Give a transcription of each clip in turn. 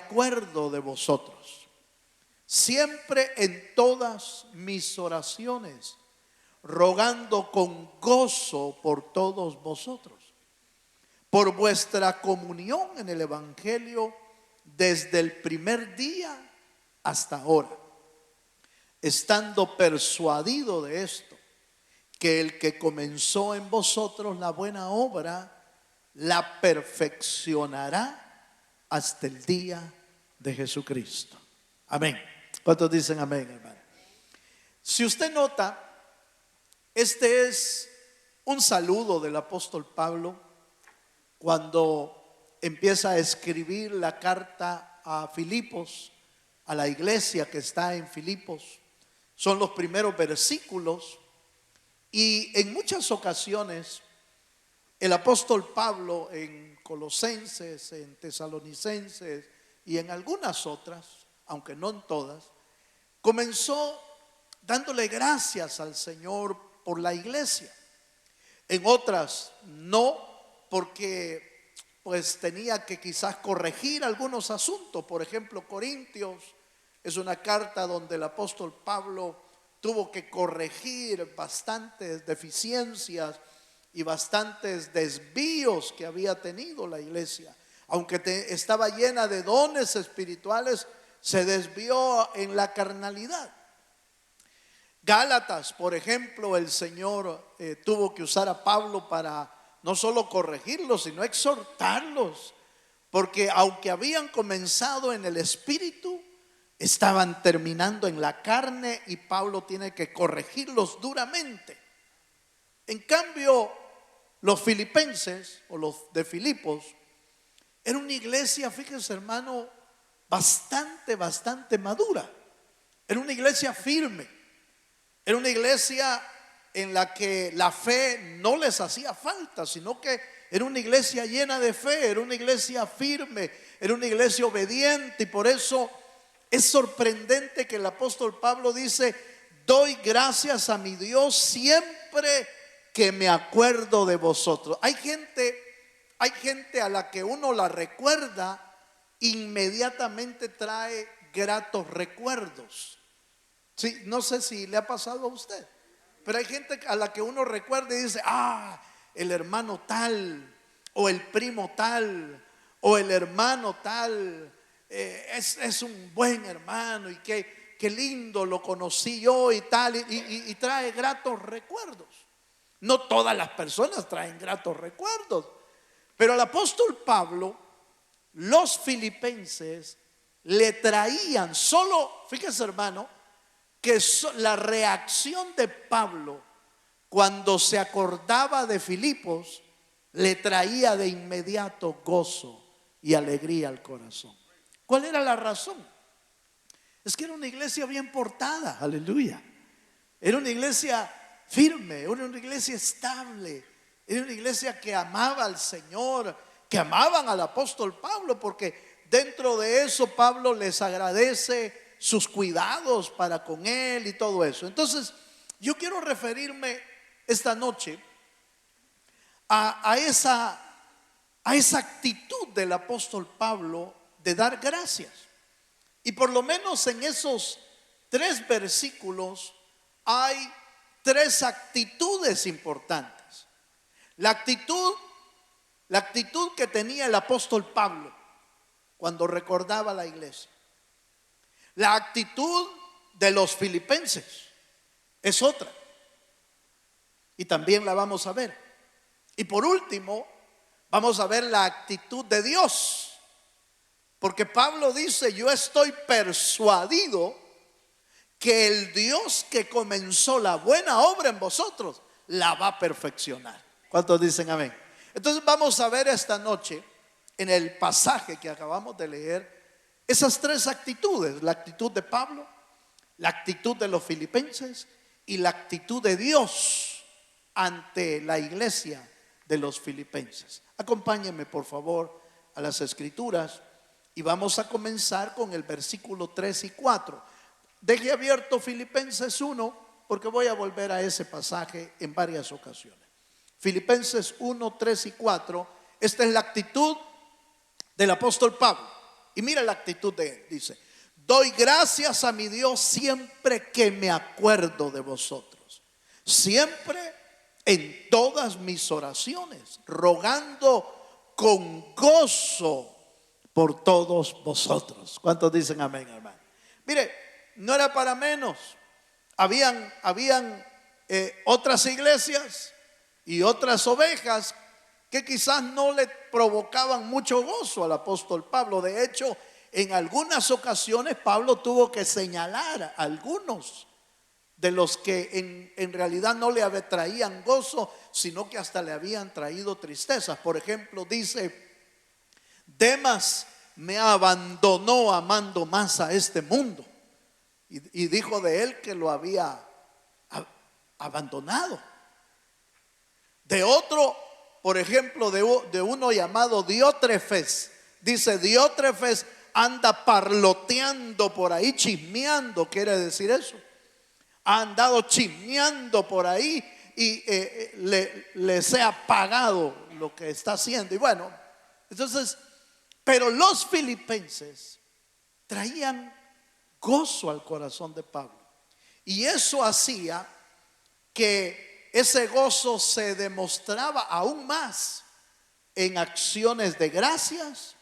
acuerdo de vosotros, siempre en todas mis oraciones, rogando con gozo por todos vosotros, por vuestra comunión en el Evangelio desde el primer día hasta ahora, estando persuadido de esto, que el que comenzó en vosotros la buena obra, la perfeccionará hasta el día de Jesucristo. Amén. ¿Cuántos dicen amén, hermano? Si usted nota, este es un saludo del apóstol Pablo cuando empieza a escribir la carta a Filipos, a la iglesia que está en Filipos. Son los primeros versículos, y en muchas ocasiones el apóstol Pablo en Colosenses, en Tesalonicenses y en algunas otras, aunque no en todas, comenzó dándole gracias al Señor por la iglesia. En otras no, porque pues tenía que quizás corregir algunos asuntos. Por ejemplo, Corintios es una carta donde el apóstol Pablo tuvo que corregir bastantes deficiencias y bastantes desvíos que había tenido la iglesia. Aunque estaba llena de dones espirituales, se desvió en la carnalidad. Gálatas, por ejemplo, el Señor tuvo que usar a Pablo para no solo corregirlos, sino exhortarlos, porque aunque habían comenzado en el espíritu, estaban terminando en la carne, y Pablo tiene que corregirlos duramente. En cambio, los filipenses o los de Filipos era una iglesia, fíjense hermano, bastante madura. Era una iglesia firme. Era una iglesia en la que la fe no les hacía falta, sino que era una iglesia llena de fe, era una iglesia firme, era una iglesia obediente. Y por eso es sorprendente que el apóstol Pablo dice: doy gracias a mi Dios siempre que me acuerdo de vosotros. Hay gente a la que uno la recuerda, inmediatamente trae gratos recuerdos. Sí, no sé si le ha pasado a usted, pero hay gente a la que uno recuerda y dice: el hermano tal, o el primo tal, o el hermano tal, es un buen hermano, y qué lindo lo conocí yo y tal, y trae gratos recuerdos. No todas las personas traen gratos recuerdos, pero al apóstol Pablo, los filipenses le traían solo, fíjese hermano, que la reacción de Pablo cuando se acordaba de Filipos le traía de inmediato gozo y alegría al corazón. ¿Cuál era la razón? Es que era una iglesia bien portada, aleluya. Era una iglesia firme, era una iglesia estable, era una iglesia que amaba al Señor, que amaban al apóstol Pablo, porque dentro de eso Pablo les agradece sus cuidados para con él y todo eso. Entonces yo quiero referirme esta noche a esa actitud del apóstol Pablo de dar gracias. Y por lo menos en esos 3 versículos hay 3 actitudes importantes. La actitud que tenía el apóstol Pablo cuando recordaba la iglesia. La actitud de los filipenses es otra, y también la vamos a ver. Y por último, vamos a ver la actitud de Dios, porque Pablo dice: yo estoy persuadido que el Dios que comenzó la buena obra en vosotros la va a perfeccionar. ¿Cuántos dicen amén? Entonces vamos a ver esta noche, en el pasaje que acabamos de leer, esas 3 actitudes: la actitud de Pablo, la actitud de los filipenses y la actitud de Dios ante la iglesia de los filipenses. Acompáñenme por favor a las escrituras y vamos a comenzar con el versículo 3 y 4. Deje abierto Filipenses 1, porque voy a volver a ese pasaje en varias ocasiones. Filipenses 1, 3 y 4. Esta es la actitud del apóstol Pablo. Y mira la actitud de él. Dice: doy gracias a mi Dios siempre que me acuerdo de vosotros. Siempre en todas mis oraciones, rogando con gozo por todos vosotros. ¿Cuántos dicen amén, hermano? Mire, no era para menos. Habían otras iglesias y otras ovejas que quizás no le provocaban mucho gozo al apóstol Pablo. De hecho, en algunas ocasiones Pablo tuvo que señalar a algunos de los que en realidad no le traían gozo, sino que hasta le habían traído tristezas. Por ejemplo, dice: Demas me abandonó amando más a este mundo. Y dijo de él que lo había abandonado. De otro, por ejemplo, de uno llamado Diótrefes, dice: Diótrefes anda parloteando por ahí, chismeando. Quiere decir eso: ha andado chismeando por ahí y les he apagado lo que está haciendo. Y bueno, entonces, pero los filipenses traían gozo al corazón de Pablo, y eso hacía que ese gozo se demostraba aún más en acciones de gracias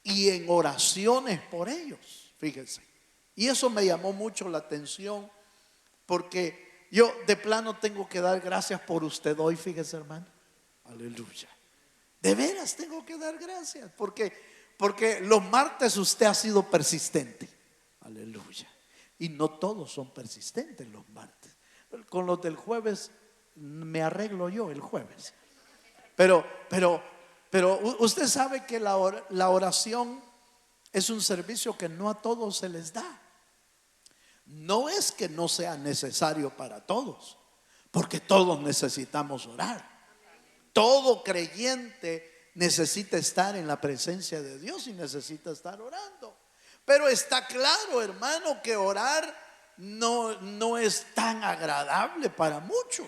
y en oraciones por ellos. Fíjense, y eso me llamó mucho la atención, porque yo de plano tengo que dar gracias por usted hoy. Fíjese, hermano, aleluya. De veras tengo que dar gracias, porque los martes usted ha sido persistente. Aleluya. Y no todos son persistentes los martes. Con los del jueves me arreglo yo el jueves. Pero usted sabe que la oración es un servicio que no a todos se les da. No es que no sea necesario para todos, porque todos necesitamos orar. Todo creyente necesita estar en la presencia de Dios y necesita estar orando. Pero está claro, hermano, que orar no es tan agradable para muchos.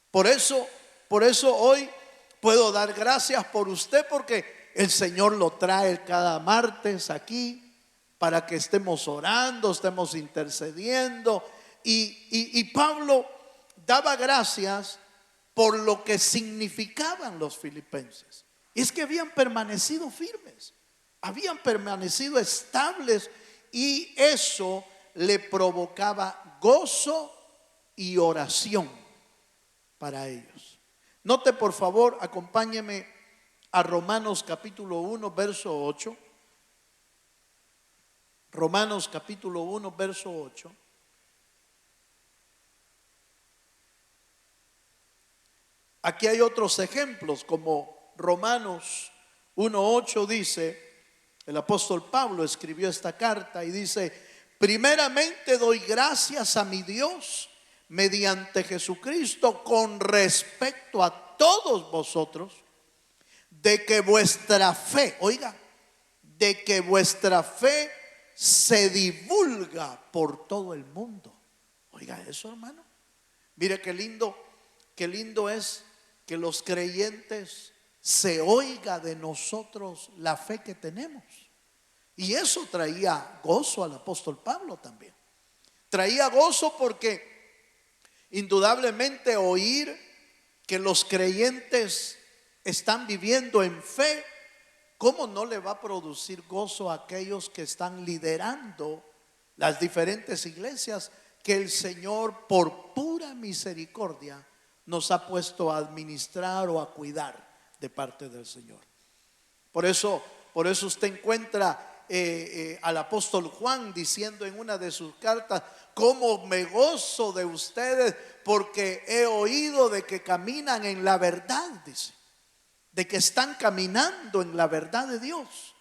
Por eso hoy puedo dar gracias por usted, porque el Señor lo trae cada martes aquí para que estemos orando, estemos intercediendo. Y Pablo daba gracias por lo que significaban los filipenses. Y es que habían permanecido firmes, habían permanecido estables, y eso le provocaba gozo y oración para ellos. Note, por favor, acompáñeme a Romanos capítulo 1, verso 8. Romanos capítulo 1, verso 8. Aquí hay otros ejemplos, como Romanos 1:8 dice, el apóstol Pablo escribió esta carta y dice: primeramente doy gracias a mi Dios mediante Jesucristo con respecto a todos vosotros, de que vuestra fe, oiga, de que vuestra fe se divulga por todo el mundo. Oiga eso, hermano. Mire qué lindo es que los creyentes se oiga de nosotros la fe que tenemos. Y eso traía gozo al apóstol Pablo también. Traía gozo porque indudablemente oír que los creyentes están viviendo en fe, ¿cómo no le va a producir gozo a aquellos que están liderando las diferentes iglesias que el Señor, por pura misericordia, nos ha puesto a administrar o a cuidar de parte del Señor? Por eso usted encuentra al apóstol Juan diciendo en una de sus cartas: cómo me gozo de ustedes, porque he oído de que caminan en la verdad, dice, de que están caminando en la verdad de Dios.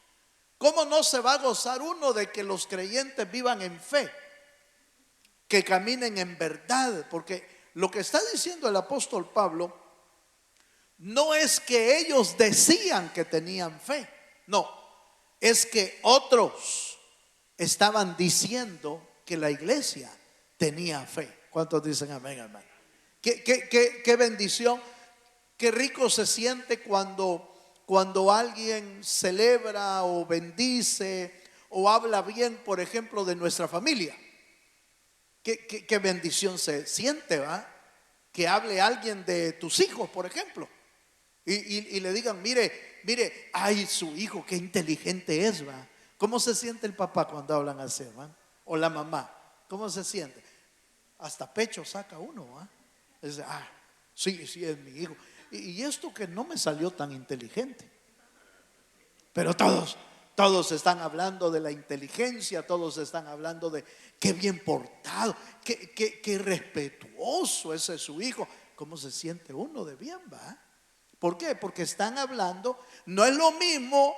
¿Cómo no se va a gozar uno de que los creyentes vivan en fe, que caminen en verdad? Porque lo que está diciendo el apóstol Pablo no es que ellos decían que tenían fe, no, es que otros estaban diciendo que la iglesia tenía fe. ¿Cuántos dicen amén, hermano? Qué bendición, qué rico se siente cuando cuando alguien celebra o bendice o habla bien, por ejemplo, de nuestra familia. Qué bendición se siente, ¿va? Que hable alguien de tus hijos, por ejemplo, y le digan, mire, ay, su hijo, qué inteligente es, ¿va? ¿Cómo se siente el papá cuando hablan así, ¿va? O la mamá, ¿cómo se siente? Hasta pecho saca uno, ¿va? Dice, sí, es mi hijo. Y esto que no me salió tan inteligente. Pero todos están hablando de la inteligencia, todos están hablando de qué bien portado, qué respetuoso ese es su hijo. ¿Cómo se siente uno de bien, va? ¿Por qué? Porque están hablando, no es lo mismo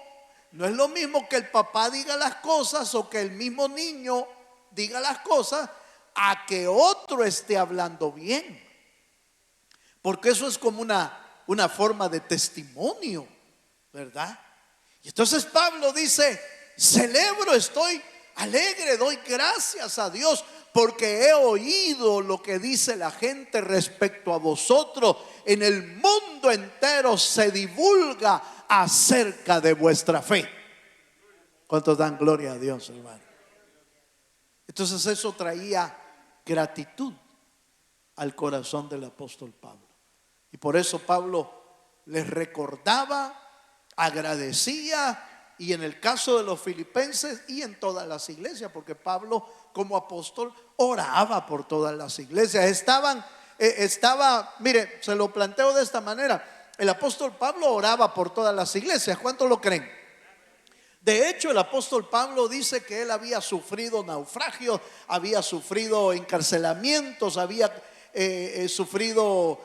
que el papá diga las cosas o que el mismo niño diga las cosas a que otro esté hablando bien. Porque eso es como una forma de testimonio, ¿verdad? Y entonces Pablo dice, celebro, estoy alegre, doy gracias a Dios porque he oído lo que dice la gente respecto a vosotros. En el mundo entero se divulga acerca de vuestra fe. ¿Cuántos dan gloria a Dios, hermano? Entonces eso traía gratitud al corazón del apóstol Pablo. Y por eso Pablo les recordaba, agradecía, y en el caso de los filipenses y en todas las iglesias, porque Pablo como apóstol oraba por todas las iglesias. Mire, se lo planteo de esta manera: el apóstol Pablo oraba por todas las iglesias. ¿Cuántos lo creen? De hecho, el apóstol Pablo dice que él había sufrido naufragios, había sufrido encarcelamientos, había sufrido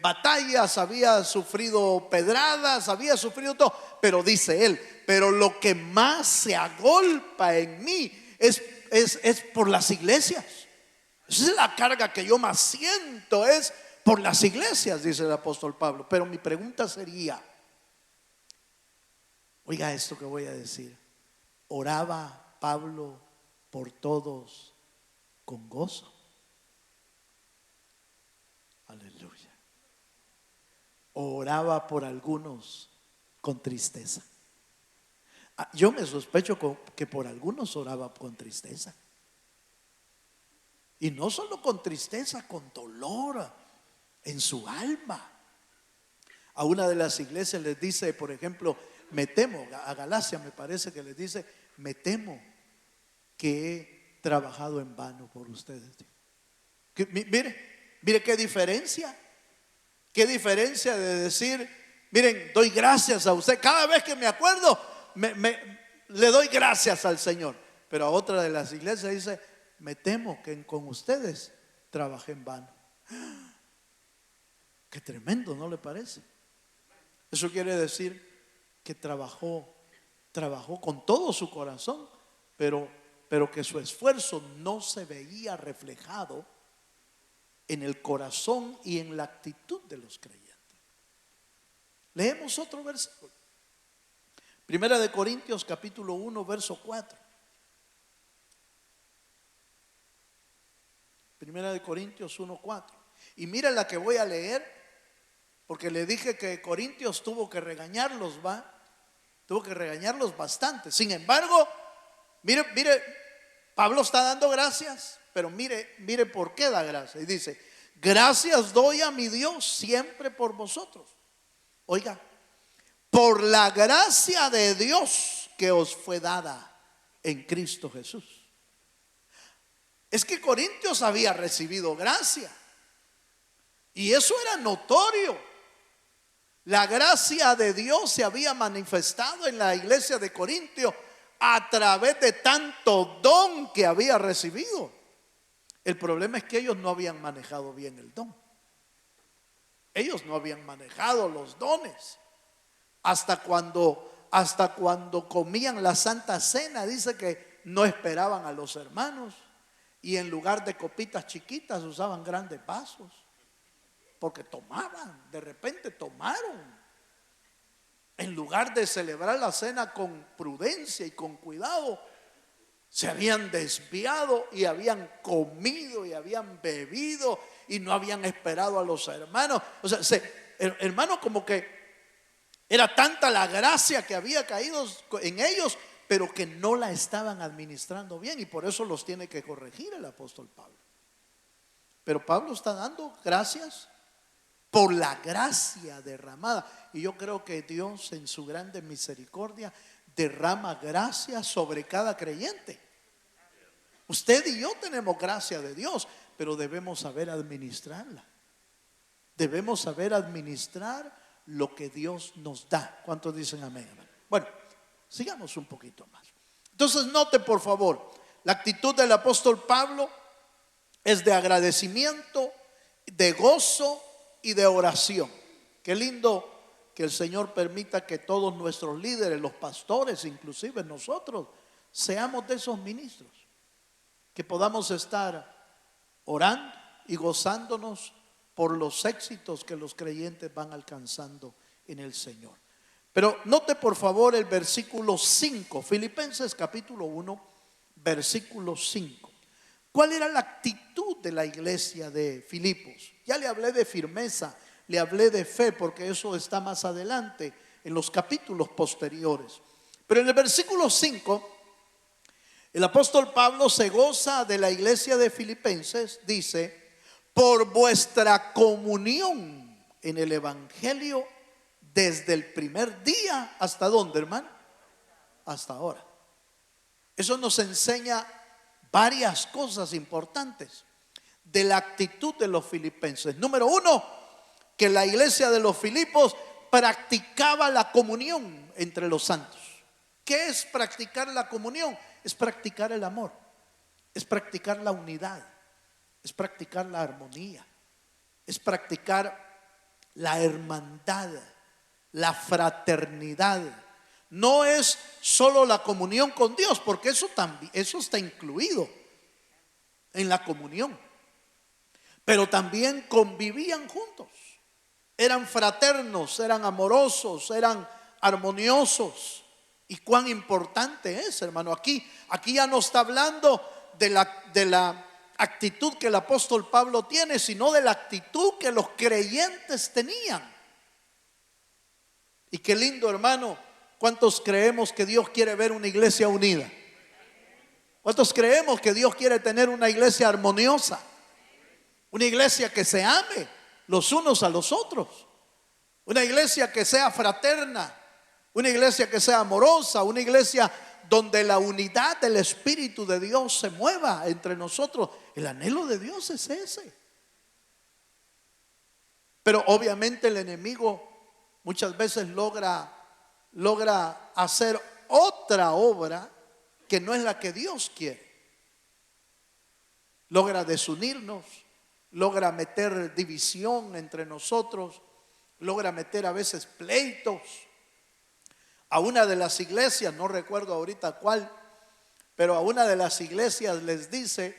batallas, había sufrido pedradas, había sufrido todo. Pero dice él, pero lo que más se agolpa en mí es por las iglesias. Esa es la carga que yo más siento, es por las iglesias, dice el apóstol Pablo. Pero mi pregunta sería, oiga esto que voy a decir: ¿oraba Pablo por todos con gozo? Aleluya. ¿O oraba por algunos con tristeza? Yo me sospecho que por algunos oraba con tristeza. Y no solo con tristeza, con dolor en su alma. A una de las iglesias les dice, por ejemplo, me temo, a Galacia me parece que les dice, me temo que he trabajado en vano por ustedes. Mire qué diferencia. Qué diferencia de decir, miren, doy gracias a usted. Cada vez que me acuerdo, le doy gracias al Señor. Pero a otra de las iglesias dice, me temo que con ustedes trabajé en vano. Qué tremendo, ¿no le parece? Eso quiere decir que trabajó con todo su corazón, pero que su esfuerzo no se veía reflejado en el corazón y en la actitud de los creyentes. Leemos otro versículo. Primera de Corintios capítulo 1 verso 4. Primera de Corintios 1:4. Y mira la que voy a leer, porque le dije que Corintios tuvo que regañarlos, tuvo que regañarlos bastante. Sin embargo, mire, Pablo está dando gracias, pero mire por qué da gracias. Y dice, gracias doy a mi Dios siempre por vosotros. Oiga, por la gracia de Dios que os fue dada en Cristo Jesús. Es que Corintios había recibido gracia, y eso era notorio. La gracia de Dios se había manifestado en la iglesia de Corintios a través de tanto don que había recibido. El problema es que ellos no habían manejado bien el don. Ellos no habían manejado los dones. Hasta cuando comían la Santa Cena, dice que no esperaban a los hermanos, y en lugar de copitas chiquitas usaban grandes vasos, porque tomaban, de repente tomaron. En lugar de celebrar la cena con prudencia y con cuidado, se habían desviado y habían comido y habían bebido y no habían esperado a los hermanos. O sea, hermano, como que Era tanta la gracia que había caído en ellos, pero que no la estaban administrando bien, y por eso los tiene que corregir el apóstol Pablo. Pero Pablo está dando gracias por la gracia derramada, y yo creo que Dios en su grande misericordia derrama gracia sobre cada creyente. Usted y yo tenemos gracia de Dios, pero debemos saber administrarla. Debemos saber administrar lo que Dios nos da. ¿Cuántos dicen amén? Bueno, sigamos un poquito más. Entonces note por favor, la actitud del apóstol Pablo es de agradecimiento, de gozo y de oración. Qué lindo que el Señor permita que todos nuestros líderes, los pastores, inclusive nosotros, seamos de esos ministros, que podamos estar orando y gozándonos por los éxitos que los creyentes van alcanzando en el Señor. Pero note por favor el versículo 5, Filipenses capítulo 1, versículo 5. ¿Cuál era la actitud de la iglesia de Filipos? Ya le hablé de firmeza, le hablé de fe, porque eso está más adelante en los capítulos posteriores. Pero en el versículo 5, el apóstol Pablo se goza de la iglesia de Filipenses, dice: por vuestra comunión en el evangelio desde el primer día hasta ¿dónde, hermano? Hasta ahora. Eso nos enseña varias cosas importantes de la actitud de los filipenses. Número uno, que la iglesia de los Filipos practicaba la comunión entre los santos. ¿Qué es practicar la comunión? Es practicar el amor, es practicar la unidad, es practicar la armonía, es practicar la hermandad, la fraternidad. No es solo la comunión con Dios, porque eso está incluido en la comunión, pero también convivían juntos, eran fraternos, eran amorosos, eran armoniosos. Y cuán importante es, hermano. Aquí ya no está hablando de la actitud que el apóstol Pablo tiene, sino de la actitud que los creyentes tenían. Y qué lindo, hermano. ¿Cuántos creemos que Dios quiere ver una iglesia unida? ¿Cuántos creemos que Dios quiere tener una iglesia armoniosa? Una iglesia que se ame los unos a los otros. Una iglesia que sea fraterna. Una iglesia que sea amorosa. Una iglesia donde la unidad del Espíritu de Dios se mueva entre nosotros. El anhelo de Dios es ese. Pero obviamente el enemigo muchas veces logra hacer otra obra que no es la que Dios quiere. Logra desunirnos, logra meter división entre nosotros, logra meter a veces pleitos. A una de las iglesias, no recuerdo ahorita cuál, pero a una de las iglesias les dice: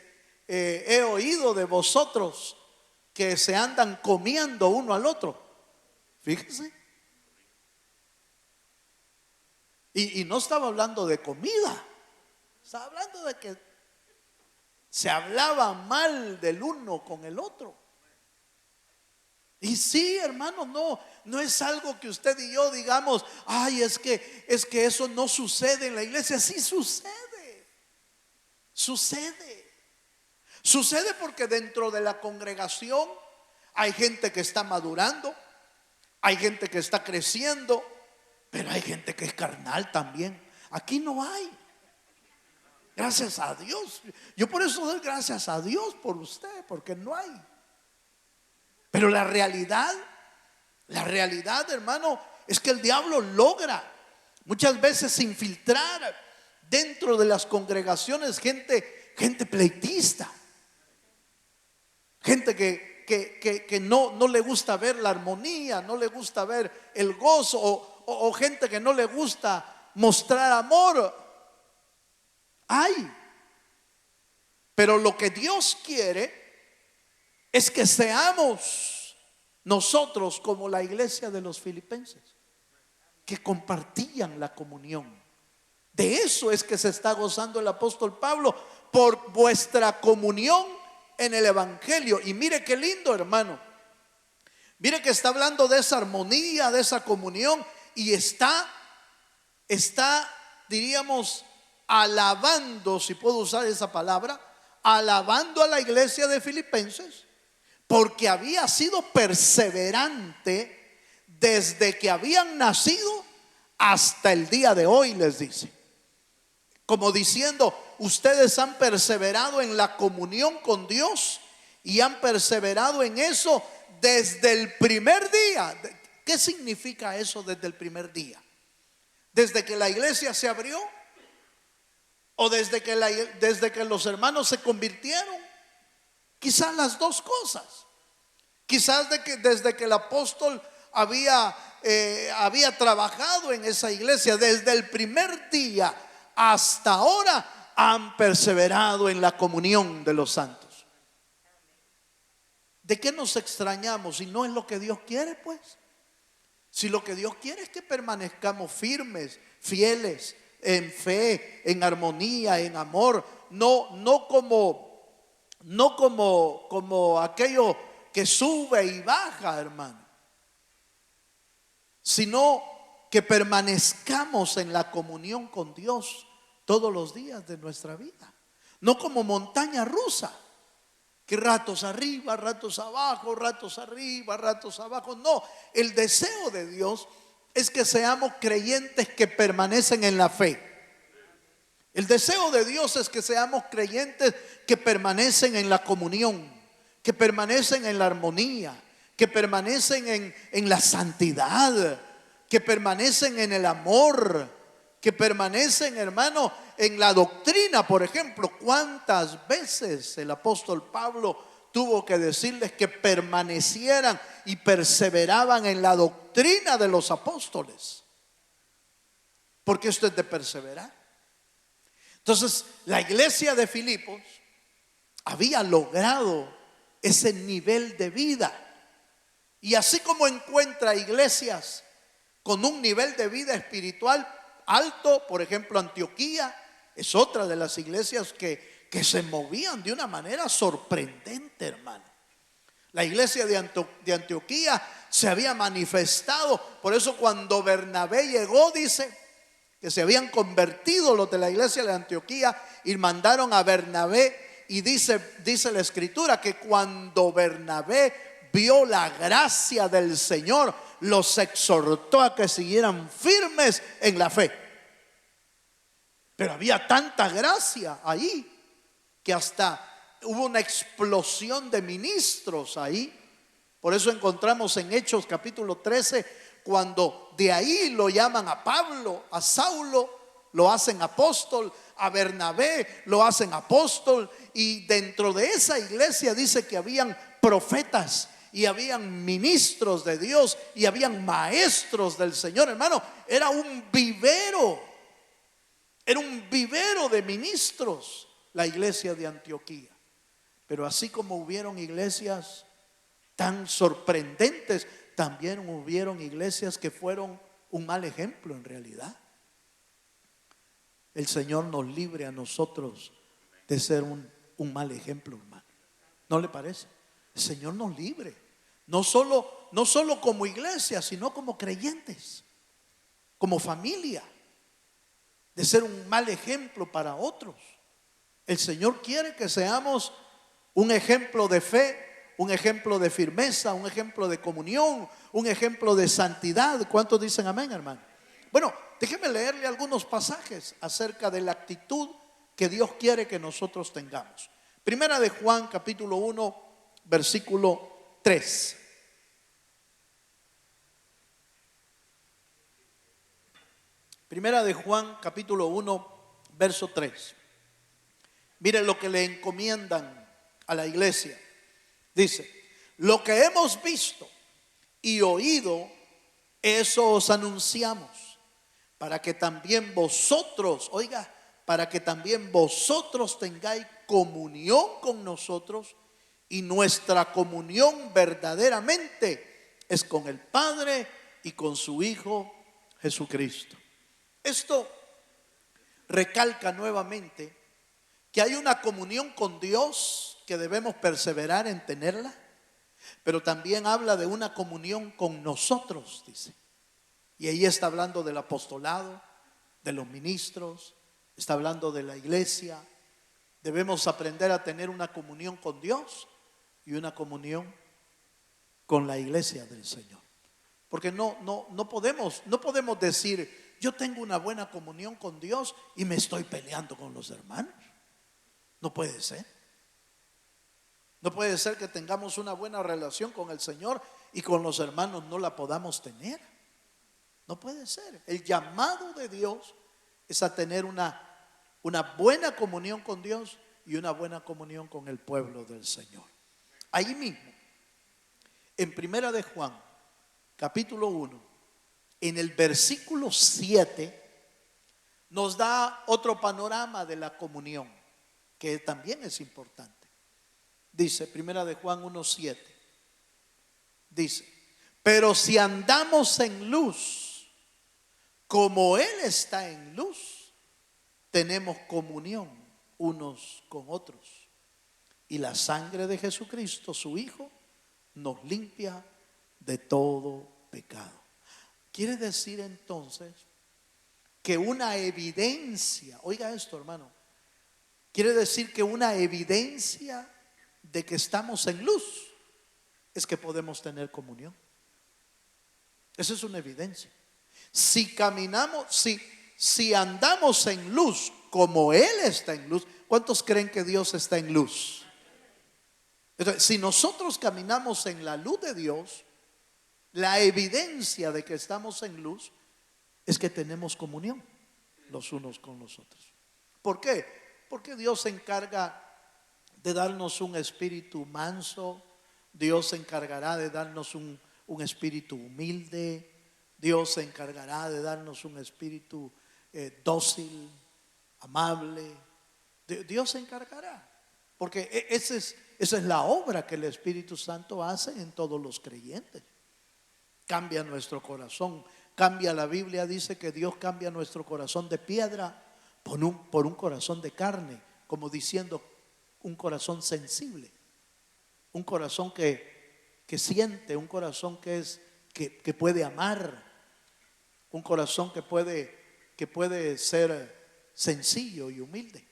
he oído de vosotros que se andan comiendo uno al otro. Fíjese. Y no estaba hablando de comida, estaba hablando de que se hablaba mal del uno con el otro. Y sí, hermano, no es algo que usted y yo digamos: ay, es que eso no sucede en la iglesia. Sí sucede. Sucede porque dentro de la congregación hay gente que está madurando, hay gente que está creciendo, pero hay gente que es carnal también. Aquí no hay. Gracias a Dios. Yo por eso doy gracias a Dios por usted, porque no hay. Pero la realidad, hermano, es que el diablo logra muchas veces infiltrar dentro de las congregaciones gente pleitista, gente que no le gusta ver la armonía, no le gusta ver el gozo, o gente que no le gusta mostrar amor. Hay. Pero lo que Dios quiere es que seamos nosotros como la iglesia de los filipenses, que compartían la comunión. De eso es que se está gozando el apóstol Pablo: por vuestra comunión en el evangelio. Y mire qué lindo, hermano. Mire que está hablando de esa armonía, de esa comunión, y está, diríamos, alabando, si puedo usar esa palabra, alabando a la iglesia de Filipenses, porque había sido perseverante desde que habían nacido hasta el día de hoy, les dice. Como diciendo, ustedes han perseverado en la comunión con Dios y han perseverado en eso desde el primer día. ¿Qué significa eso desde el primer día? ¿Desde que la iglesia se abrió? ¿O desde que los hermanos se convirtieron? Quizás las dos cosas. Quizás desde que el apóstol había trabajado en esa iglesia, desde el primer día hasta ahora han perseverado en la comunión de los santos. ¿De qué nos extrañamos si no es lo que Dios quiere, pues? Si lo que Dios quiere es que permanezcamos firmes, fieles, en fe, en armonía, en amor, no como aquello que sube y baja, hermano, sino que permanezcamos en la comunión con Dios todos los días de nuestra vida, no como montaña rusa, que ratos arriba, ratos abajo, ratos arriba, ratos abajo. No, el deseo de Dios es que seamos creyentes que permanecen en la fe. El deseo de Dios es que seamos creyentes que permanecen en la comunión, que permanecen en la armonía, que permanecen en la santidad, que permanecen en el amor, que permanecen, hermano, en la doctrina. Por ejemplo, ¿cuántas veces el apóstol Pablo tuvo que decirles que permanecieran y perseveraban en la doctrina de los apóstoles? Porque esto es de perseverar. Entonces, la iglesia de Filipos había logrado ese nivel de vida. Y así como encuentra iglesias con un nivel de vida espiritual alto, por ejemplo, Antioquía es otra de las iglesias que se movían de una manera sorprendente, hermano. La iglesia de Antioquía se había manifestado. Por eso cuando Bernabé llegó, dice que se habían convertido los de la iglesia de Antioquía y mandaron a Bernabé. Y dice la escritura que cuando Bernabé vio la gracia del Señor, los exhortó a que siguieran firmes en la fe. Pero había tanta gracia ahí que hasta hubo una explosión de ministros ahí. Por eso encontramos en Hechos capítulo 13, cuando de ahí lo llaman a Pablo, a Saulo lo hacen apóstol, a Bernabé lo hacen apóstol. Y dentro de esa iglesia dice que habían profetas y habían ministros de Dios y habían maestros del Señor, hermano. Era un vivero de ministros la iglesia de Antioquía. Pero así como hubieron iglesias tan sorprendentes, también hubieron iglesias que fueron un mal ejemplo en realidad. El Señor nos libre a nosotros de ser un mal ejemplo, hermano. ¿No le parece? El Señor nos libre. No solo como iglesia, sino como creyentes, como familia, de ser un mal ejemplo para otros. El Señor quiere que seamos un ejemplo de fe, un ejemplo de firmeza, un ejemplo de comunión, un ejemplo de santidad. ¿Cuántos dicen amén, hermano? Bueno, déjeme leerle algunos pasajes acerca de la actitud que Dios quiere que nosotros tengamos. Primera de Juan capítulo 1 versículo 3. Primera de Juan capítulo 1 verso 3. Mire lo que le encomiendan a la iglesia. Dice: lo que hemos visto y oído, eso os anunciamos, para que también vosotros, oiga, para que también vosotros tengáis comunión con nosotros. Y nuestra comunión verdaderamente es con el Padre y con su Hijo Jesucristo. Esto recalca nuevamente que hay una comunión con Dios que debemos perseverar en tenerla, pero también habla de una comunión con nosotros, dice. Y ahí está hablando del apostolado, de los ministros, está hablando de la iglesia. Debemos aprender a tener una comunión con Dios y una comunión con la iglesia del Señor. Porque no podemos decir, yo tengo una buena comunión con Dios y me estoy peleando con los hermanos. No puede ser. No puede ser que tengamos una buena relación con el Señor y con los hermanos no la podamos tener. No puede ser. El llamado de Dios es a tener una buena comunión con Dios y una buena comunión con el pueblo del Señor. Ahí mismo, en Primera de Juan, capítulo 1, en el versículo 7, nos da otro panorama de la comunión, que también es importante. Dice, Primera de Juan 1:7, dice, pero si andamos en luz, como Él está en luz, tenemos comunión unos con otros. Y la sangre de Jesucristo, su Hijo, nos limpia de todo pecado. Quiere decir entonces que una evidencia, oiga esto, hermano, quiere decir que una evidencia de que estamos en luz es que podemos tener comunión. Esa es una evidencia. Si caminamos, si andamos en luz como Él está en luz, ¿cuántos creen que Dios está en luz? Entonces, si nosotros caminamos en la luz de Dios, la evidencia de que estamos en luz es que tenemos comunión los unos con los otros. ¿Por qué? Porque Dios se encarga de darnos un espíritu manso. Dios se encargará de darnos un espíritu humilde. Dios se encargará de darnos un espíritu dócil, amable. Dios se encargará. Porque esa es la obra que el Espíritu Santo hace en todos los creyentes. Cambia nuestro corazón. Cambia, la Biblia dice que Dios cambia nuestro corazón de piedra por un corazón de carne. Como diciendo, un corazón sensible. Un corazón que siente. Un corazón que puede amar. Un corazón que puede ser sencillo y humilde.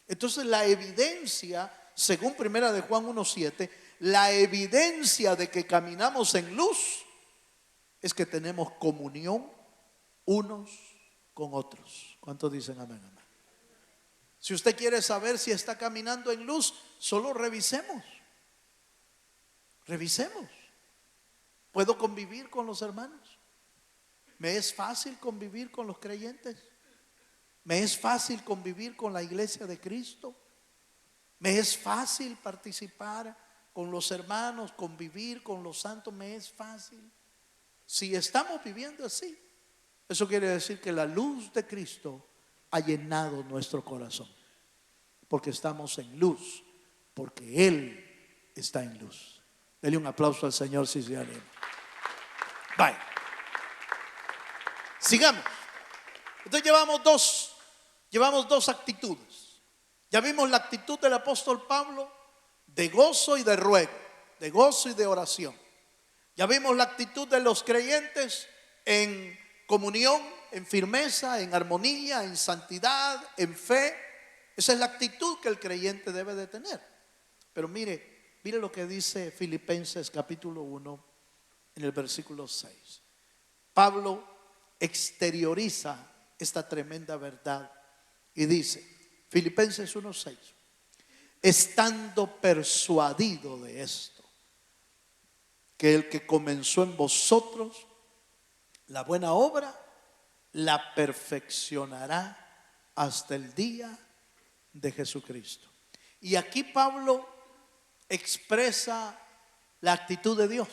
Entonces la evidencia, según Primera de Juan 1:7, la evidencia de que caminamos en luz es que tenemos comunión unos con otros. ¿Cuántos dicen amén, amén? Si usted quiere saber si está caminando en luz, solo revisemos. Revisemos. ¿Puedo convivir con los hermanos? ¿Me es fácil convivir con los creyentes? ¿Me es fácil convivir con la iglesia de Cristo? ¿Me es fácil participar con los hermanos, convivir con los santos? ¿Me es fácil? Si estamos viviendo así, eso quiere decir que la luz de Cristo ha llenado nuestro corazón. Porque estamos en luz, porque Él está en luz. Dele un aplauso al Señor si se anima. Bye. Sigamos. Entonces llevamos dos actitudes. Ya vimos la actitud del apóstol Pablo de gozo y de ruego, de gozo y de oración. Ya vimos la actitud de los creyentes en comunión, en firmeza, en armonía, en santidad, en fe. Esa es la actitud que el creyente debe de tener. Pero mire lo que dice Filipenses capítulo 1 en el versículo 6. Pablo exterioriza esta tremenda verdad y dice, Filipenses 1:6, estando persuadido de esto, que el que comenzó en vosotros la buena obra, la perfeccionará hasta el día de Jesucristo. Y aquí Pablo expresa la actitud de Dios.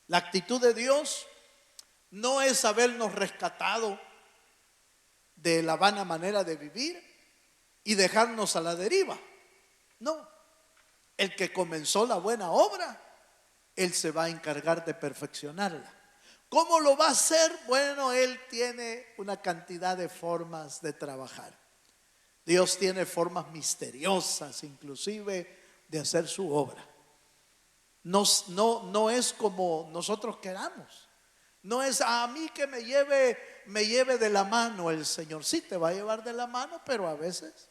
La actitud de Dios no es habernos rescatado de la vana manera de vivir y dejarnos a la deriva. No, el que comenzó la buena obra, Él se va a encargar de perfeccionarla. ¿Cómo lo va a hacer? Bueno, Él tiene una cantidad de formas de trabajar. Dios tiene formas misteriosas, inclusive, de hacer su obra. No es como nosotros queramos. No es a mí que me lleve de la mano el Señor. Sí, te va a llevar de la mano, pero a veces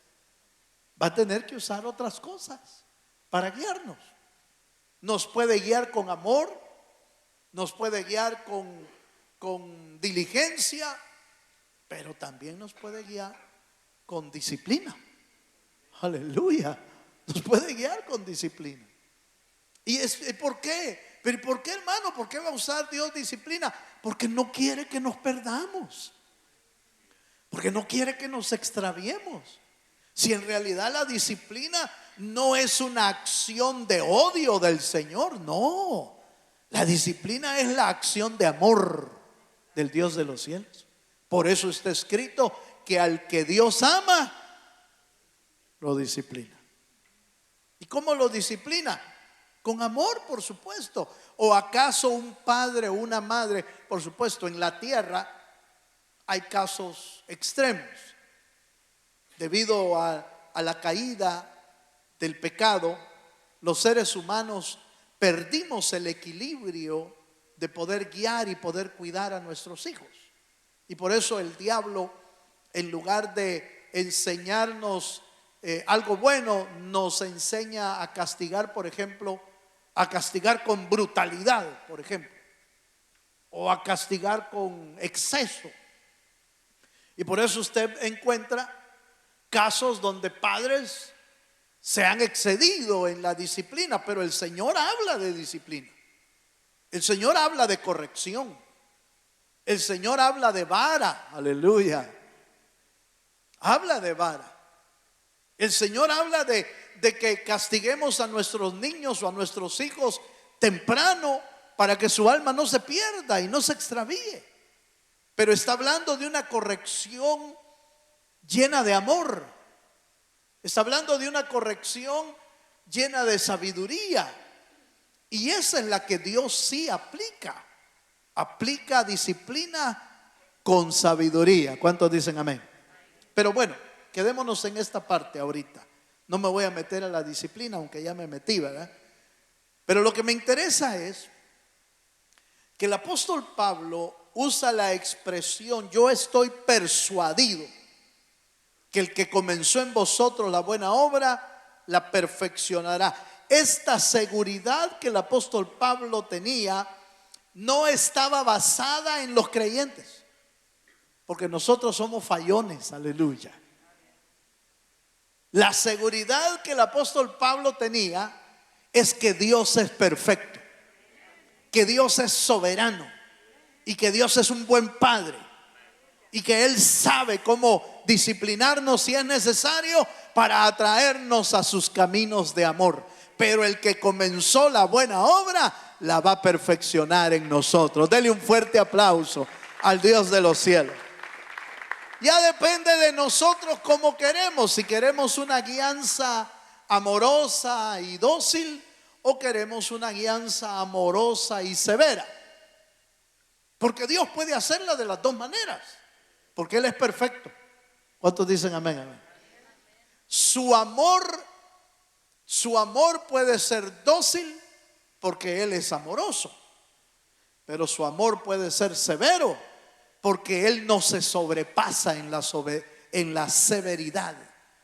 va a tener que usar otras cosas para guiarnos. Nos puede guiar con amor, nos puede guiar con diligencia, pero también nos puede guiar con disciplina. Aleluya. Nos puede guiar con disciplina. ¿Y por qué? ¿Pero por qué, hermano? ¿Por qué va a usar Dios disciplina? Porque no quiere que nos perdamos. Porque no quiere que nos extraviemos. Si en realidad la disciplina no es una acción de odio del Señor, no. La disciplina es la acción de amor del Dios de los cielos. Por eso está escrito que al que Dios ama, lo disciplina. ¿Y cómo lo disciplina? Con amor, por supuesto. ¿O acaso un padre o una madre? Por supuesto, en la tierra hay casos extremos. Debido a la caída del pecado, los seres humanos perdimos el equilibrio de poder guiar y poder cuidar a nuestros hijos. Y por eso el diablo, en lugar de enseñarnos algo bueno, nos enseña a castigar, por ejemplo, a castigar con brutalidad, por ejemplo, o a castigar con exceso. Y por eso usted encuentra casos donde padres se han excedido en la disciplina, pero el Señor habla de disciplina. El Señor habla de corrección. El Señor habla de vara. Aleluya. Habla de vara. El Señor habla de que castiguemos a nuestros niños o a nuestros hijos temprano para que su alma no se pierda y no se extravíe. Pero está hablando de una corrección llena de amor. Está hablando de una corrección llena de sabiduría. Y esa es la que Dios sí aplica. Aplica disciplina con sabiduría. ¿Cuántos dicen amén? Pero bueno, quedémonos en esta parte ahorita. No me voy a meter a la disciplina, aunque ya me metí, ¿verdad? Pero lo que me interesa es que el apóstol Pablo usa la expresión: yo estoy persuadido que el que comenzó en vosotros la buena obra la perfeccionará. Esta seguridad que el apóstol Pablo tenía no estaba basada en los creyentes, porque nosotros somos fallones, aleluya. La seguridad que el apóstol Pablo tenía es que Dios es perfecto, que Dios es soberano y que Dios es un buen padre y que Él sabe cómo disciplinarnos si es necesario para atraernos a sus caminos de amor. Pero el que comenzó la buena obra la va a perfeccionar en nosotros. Dele un fuerte aplauso al Dios de los cielos. Ya depende de nosotros cómo queremos, si queremos una guianza amorosa y dócil o queremos una guianza amorosa y severa. Porque Dios puede hacerla de las dos maneras, porque Él es perfecto. ¿Cuántos dicen amén? Amén. Su amor puede ser dócil porque Él es amoroso, pero su amor puede ser severo porque Él no se sobrepasa en la severidad,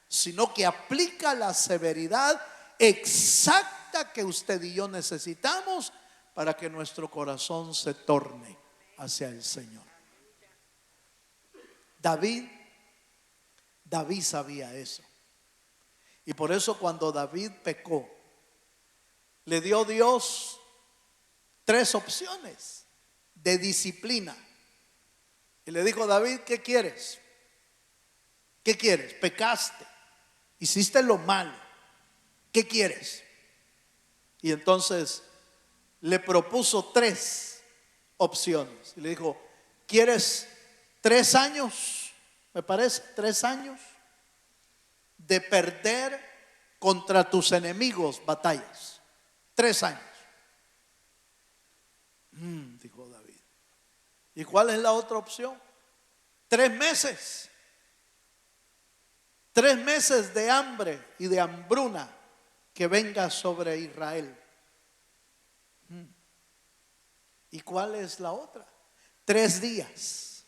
sino que aplica la severidad exacta que usted y yo necesitamos para que nuestro corazón se torne hacia el Señor. David sabía eso. Y por eso cuando David pecó, le dio Dios 3 opciones de disciplina. Y le dijo: David, ¿qué quieres? ¿Qué quieres? Pecaste, hiciste lo malo, ¿qué quieres? Y entonces le propuso 3 opciones. Y le dijo: ¿quieres 3 años? Me parece, 3 años de perder contra tus enemigos batallas. 3 años. Dijo David. ¿Y cuál es la otra opción? 3 meses. 3 meses de hambre y de hambruna que venga sobre Israel. ¿Y cuál es la otra? 3 días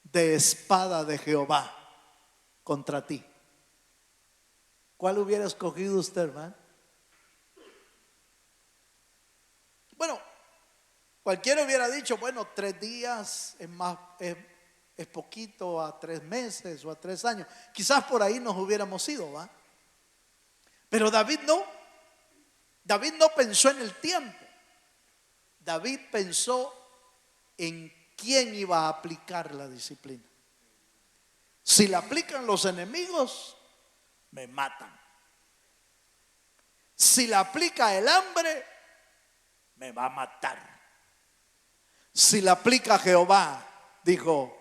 de espada de Jehová contra ti. ¿Cuál hubiera escogido usted, hermano? Bueno, cualquiera hubiera dicho, bueno, 3 días es más, es poquito a 3 meses o a 3 años. Quizás por ahí nos hubiéramos ido, ¿va? Pero David no. David no pensó en el tiempo. David pensó en quién iba a aplicar la disciplina. Si la aplican los enemigos, me matan. Si la aplica el hambre, me va a matar. Si la aplica Jehová, dijo,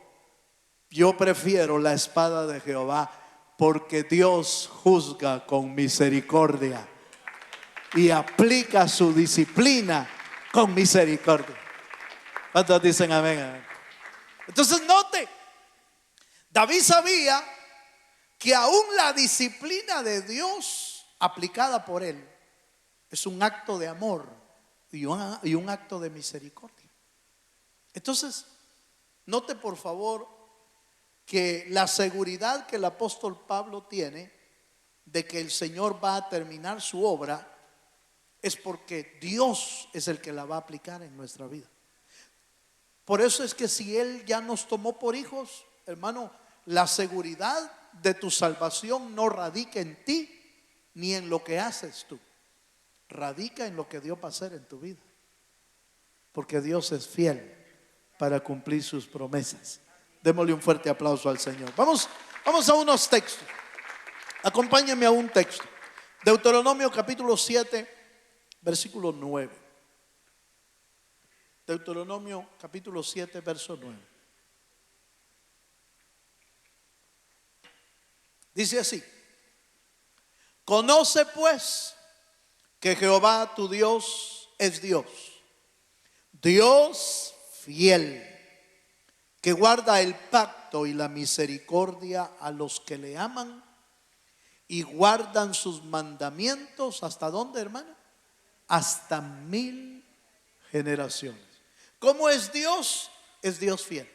yo prefiero la espada de Jehová, porque Dios juzga con misericordia y aplica su disciplina con misericordia. ¿Cuántos dicen amén? Entonces note, David sabía que aún la disciplina de Dios aplicada por él es un acto de amor y un acto de misericordia. Entonces, note por favor que la seguridad que el apóstol Pablo tiene de que el Señor va a terminar su obra es porque Dios es el que la va a aplicar en nuestra vida. Por eso es que si Él ya nos tomó por hijos, hermano, la seguridad de tu salvación no radica en ti ni en lo que haces tú. Radica en lo que Dios va a hacer en tu vida. Porque Dios es fiel para cumplir sus promesas. Démosle un fuerte aplauso al Señor. Vamos a unos textos. Acompáñenme a un texto. Deuteronomio capítulo 7, versículo 9. Deuteronomio capítulo 7, verso 9. Dice así: conoce pues que Jehová tu Dios es Dios, Dios fiel, que guarda el pacto y la misericordia a los que le aman y guardan sus mandamientos. ¿Hasta dónde, hermano? Hasta 1000 generaciones. ¿Cómo es Dios? Es Dios fiel.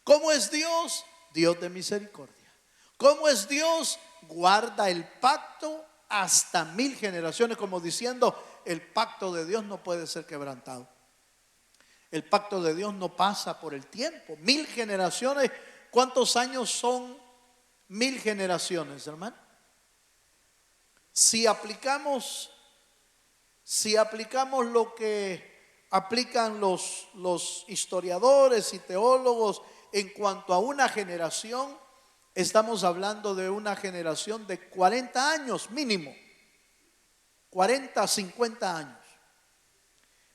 ¿Cómo es Dios? Dios de misericordia. ¿Cómo es Dios? Guarda el pacto hasta 1000 generaciones, como diciendo, el pacto de Dios no puede ser quebrantado. El pacto de Dios no pasa por el tiempo. 1000 generaciones. ¿Cuántos años son 1000 generaciones, hermano? Si aplicamos lo que aplican los historiadores y teólogos en cuanto a una generación, estamos hablando de una generación de 40 años mínimo, 40, 50 años.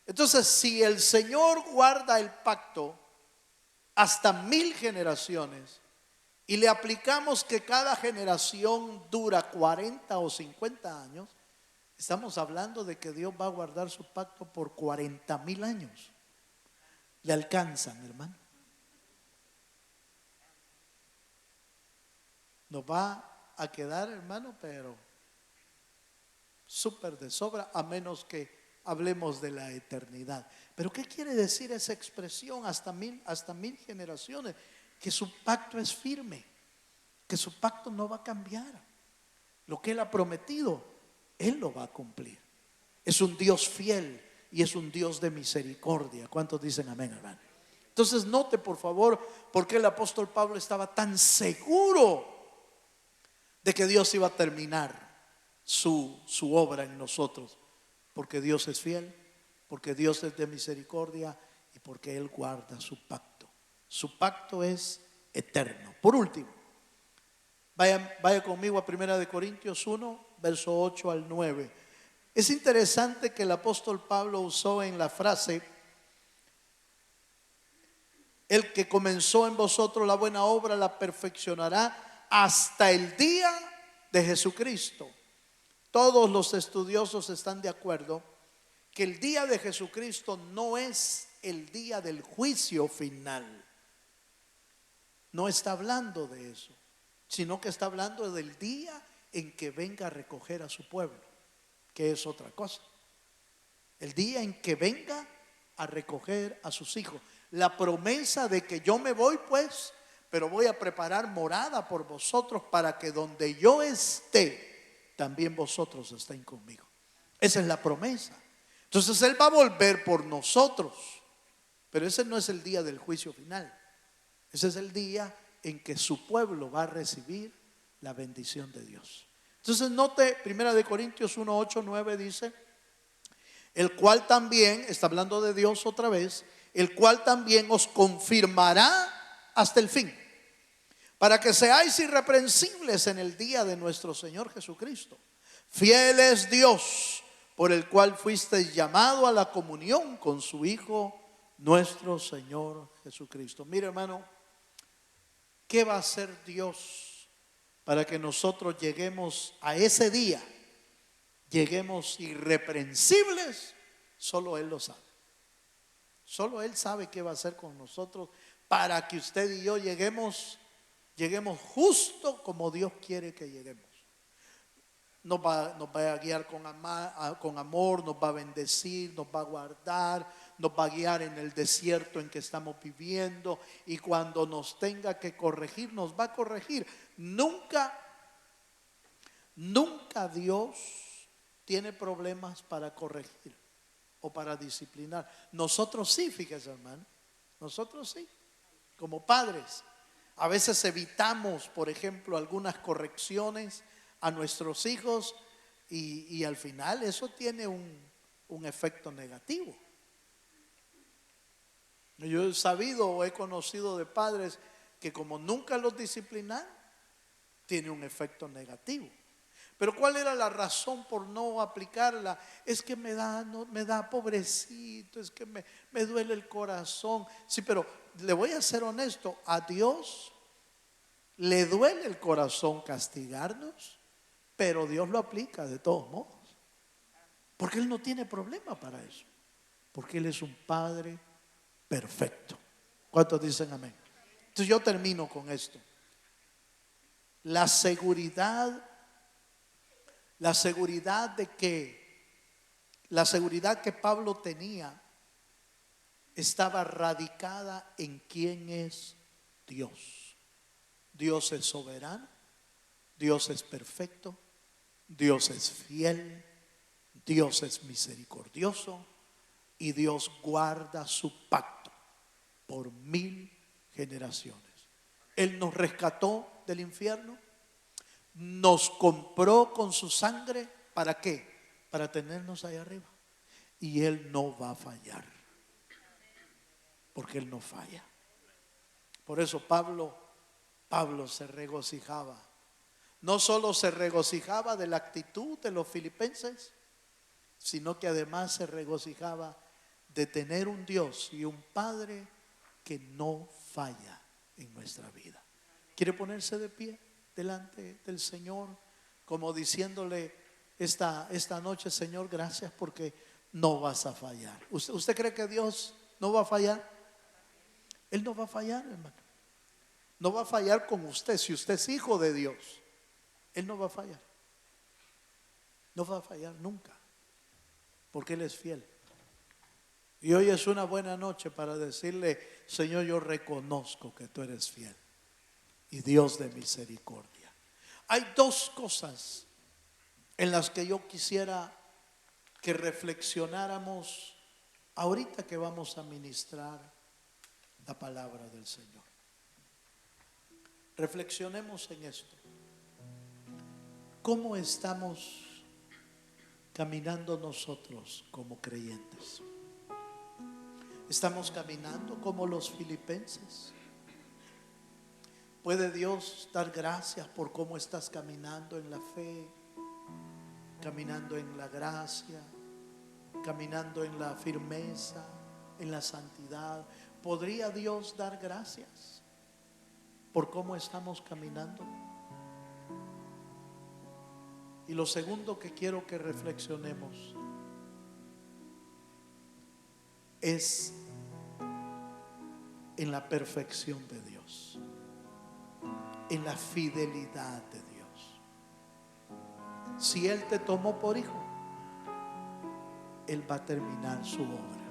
Entonces, si el Señor guarda el pacto hasta 1000 generaciones y le aplicamos que cada generación dura 40 o 50 años, estamos hablando de que Dios va a guardar su pacto por 40,000 años. ¿Le alcanzan, hermano? Nos va a quedar, hermano, pero súper de sobra, a menos que hablemos de la eternidad. Pero ¿qué quiere decir esa expresión hasta 1000 generaciones? Que su pacto es firme, que su pacto no va a cambiar. Lo que Él ha prometido, Él lo va a cumplir. Es un Dios fiel y es un Dios de misericordia. ¿Cuántos dicen amén, hermano? Entonces note por favor por qué el apóstol Pablo estaba tan seguro de que Dios iba a terminar su obra en nosotros. Porque Dios es fiel, porque Dios es de misericordia y porque Él guarda su pacto. Su pacto es eterno. Por último, vaya conmigo a 1 Corintios 1, verso 8 al 9. Es interesante que el apóstol Pablo usó en la frase: el que comenzó en vosotros la buena obra la perfeccionará hasta el día de Jesucristo. Todos los estudiosos están de acuerdo que el día de Jesucristo no es el día del juicio final. No está hablando de eso, sino que está hablando del día en que venga a recoger a su pueblo, que es otra cosa. El día en que venga a recoger a sus hijos. La promesa de que yo me voy pues, pero voy a preparar morada por vosotros para que donde yo esté, también vosotros estén conmigo. Esa es la promesa. Entonces Él va a volver por nosotros, pero ese no es el día del juicio final. Ese es el día en que su pueblo va a recibir la bendición de Dios. Entonces note, 1 Corintios 1, 8, 9 dice, el cual también, está hablando de Dios otra vez, el cual también os confirmará hasta el fin, para que seáis irreprensibles en el día de nuestro Señor Jesucristo. Fiel es Dios, por el cual fuisteis llamado a la comunión con su Hijo, nuestro Señor Jesucristo. Mire, hermano, ¿qué va a hacer Dios para que nosotros lleguemos a ese día? Lleguemos irreprensibles. Solo Él lo sabe. Solo Él sabe qué va a hacer con nosotros para que usted y yo lleguemos justo como Dios quiere que lleguemos. Nos va a guiar con amor, nos va a bendecir, nos va a guardar, nos va a guiar en el desierto en que estamos viviendo, y cuando nos tenga que corregir, nos va a corregir. Nunca Dios tiene problemas para corregir o para disciplinar. Nosotros sí, fíjese, hermano, nosotros sí, como padres. A veces evitamos, por ejemplo, algunas correcciones a nuestros hijos y al final eso tiene un efecto negativo. Yo he sabido o he conocido de padres que como nunca los disciplinan, tiene un efecto negativo. Pero ¿cuál era la razón por no aplicarla? Es que me da pobrecito, es que me duele el corazón. Sí, pero le voy a ser honesto, a Dios le duele el corazón castigarnos, pero Dios lo aplica de todos modos, porque Él no tiene problema para eso, porque Él es un Padre perfecto. ¿Cuántos dicen amén? Entonces yo termino con esto. La seguridad que Pablo tenía estaba radicada en quién es Dios. Dios es soberano, Dios es perfecto, Dios es fiel, Dios es misericordioso y Dios guarda su pacto por 1000 generaciones. Él nos rescató del infierno, nos compró con su sangre. ¿Para qué? Para tenernos ahí arriba. Y Él no va a fallar, porque Él no falla. Por eso Pablo se regocijaba. No solo se regocijaba de la actitud de los filipenses, sino que además se regocijaba de tener un Dios y un Padre que no falla en nuestra vida. ¿Quiere ponerse de pie delante del Señor, como diciéndole esta noche: Señor, gracias porque no vas a fallar? ¿Usted cree que Dios no va a fallar? Él no va a fallar, hermano. No va a fallar con usted. Si usted es hijo de Dios, Él no va a fallar. No va a fallar nunca, porque Él es fiel. Y hoy es una buena noche para decirle: Señor, yo reconozco que tú eres fiel y Dios de misericordia. Hay dos cosas en las que yo quisiera que reflexionáramos ahorita que vamos a ministrar la palabra del Señor. Reflexionemos en esto. ¿Cómo estamos caminando nosotros como creyentes? ¿Estamos caminando como los filipenses? ¿Puede Dios dar gracias por cómo estás caminando en la fe, caminando en la gracia, caminando en la firmeza, en la santidad? ¿Podría Dios dar gracias por cómo estamos caminando? Y lo segundo que quiero que reflexionemos es en la perfección de Dios, en la fidelidad de Dios. Si Él te tomó por hijo, Él va a terminar su obra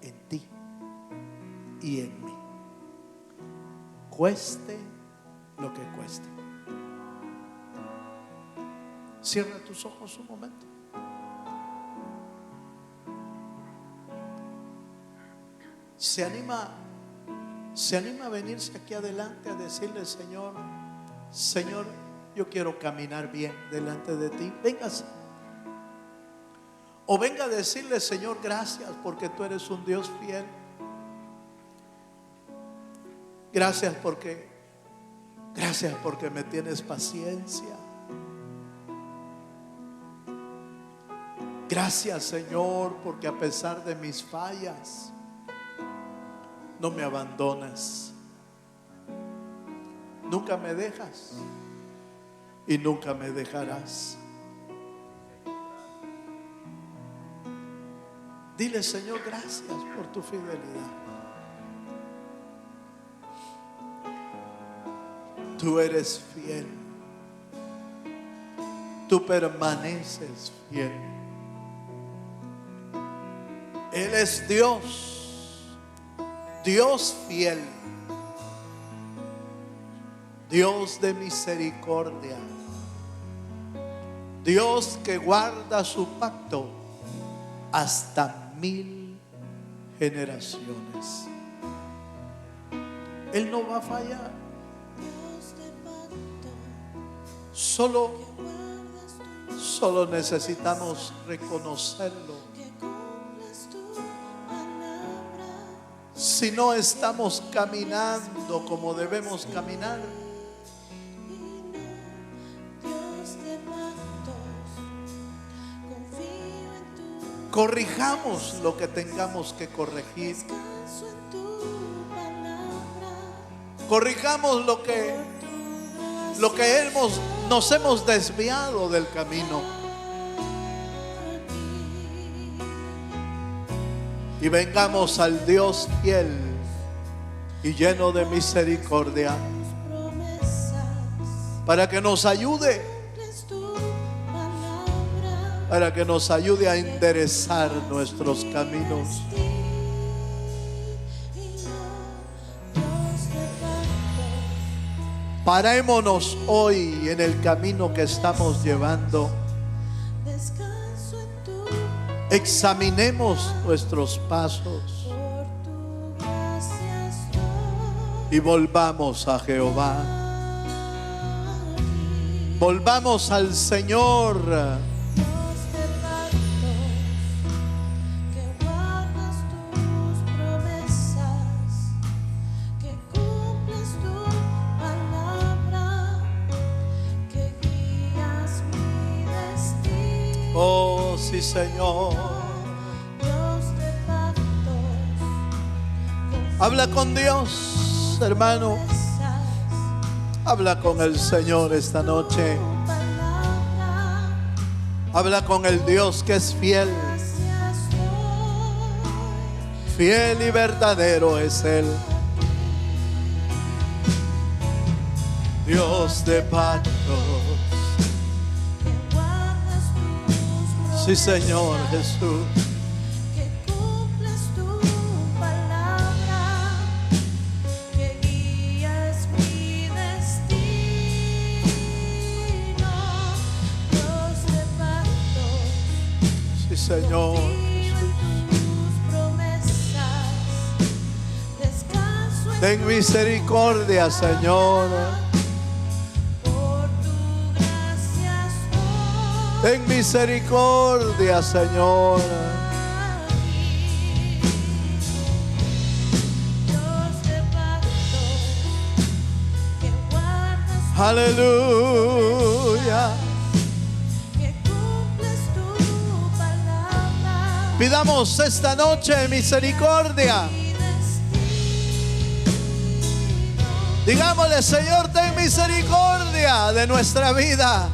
en ti. y en mí, cueste lo que cueste. Cierra tus ojos un momento. Se anima a venirse aquí adelante a decirle: Señor, yo quiero caminar bien delante de ti. Véngase. O venga a decirle: Señor, gracias porque tú eres un Dios fiel. Gracias porque me tienes paciencia. Gracias, Señor, porque a pesar de mis fallas no me abandonas. Nunca me dejas y nunca me dejarás. Dile: Señor, gracias por tu fidelidad. Tú eres fiel. Tú permaneces fiel. Él es Dios, Dios fiel, Dios de misericordia, Dios que guarda su pacto hasta 1000 generaciones. Él no va a fallar. Solo necesitamos reconocerlo. Si no estamos caminando como debemos caminar, corrijamos lo que tengamos que corregir. Corrijamos lo que nos hemos desviado del camino. Y vengamos al Dios fiel y lleno de misericordia para que nos ayude, a enderezar nuestros caminos. Parémonos hoy en el camino que estamos llevando. Examinemos nuestros pasos y volvamos a Jehová. Volvamos al Señor. Oh, sí, Señor. Habla con Dios, hermano. Habla con el Señor esta noche. Habla con el Dios que es fiel. Fiel y verdadero es Él. Dios de pactos. Sí, Señor Jesús. Que cumples tu palabra, que guías mi destino. Dios de pactos. Sí, Señor Jesús. Tus promesas. Descanso en Ten misericordia, Señor. Ten misericordia, Señor. Aleluya. Pidamos esta noche misericordia. Digámosle: Señor, ten misericordia de nuestra vida.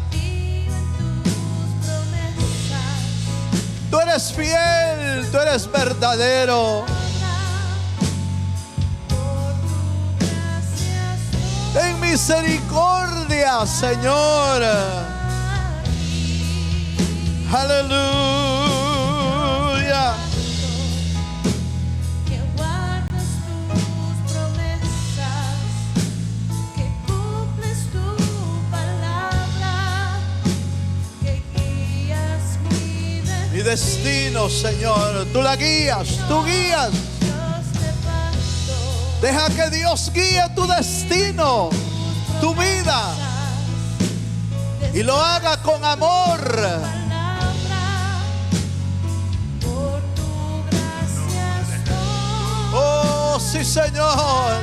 Tú eres fiel, tú eres verdadero. Ten misericordia, Señor. Aleluya. mi destino, Señor. Tú la guías, tú guías. Dios de pacto, Deja que Dios guíe tu destino, tu vida, y lo haga con amor. palabra, por tu gracia estoy Oh, sí, Señor.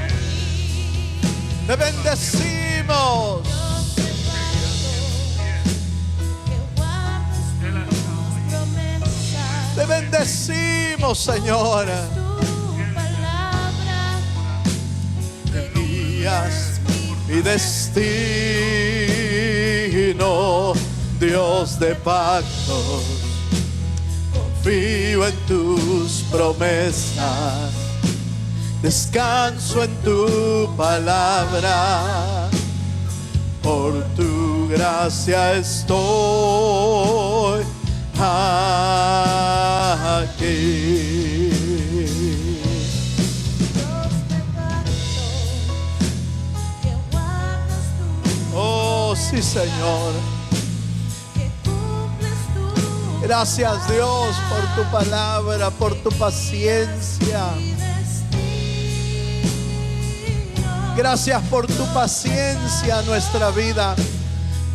aquí. Te bendecimos. Dios de pacto, que guardas tus promesas, Te bendecimos, Señor. tu palabra, que Guías mi destino, Dios de pactos. Confío en tus promesas, descanso en tu palabra. Por tu gracia estoy aquí. Dios de pacto, que guardas tus Oh, sí, Señor. que cumples tu Gracias, Dios, por tu palabra, por tu paciencia. mi destino. Gracias por tu paciencia en nuestra vida.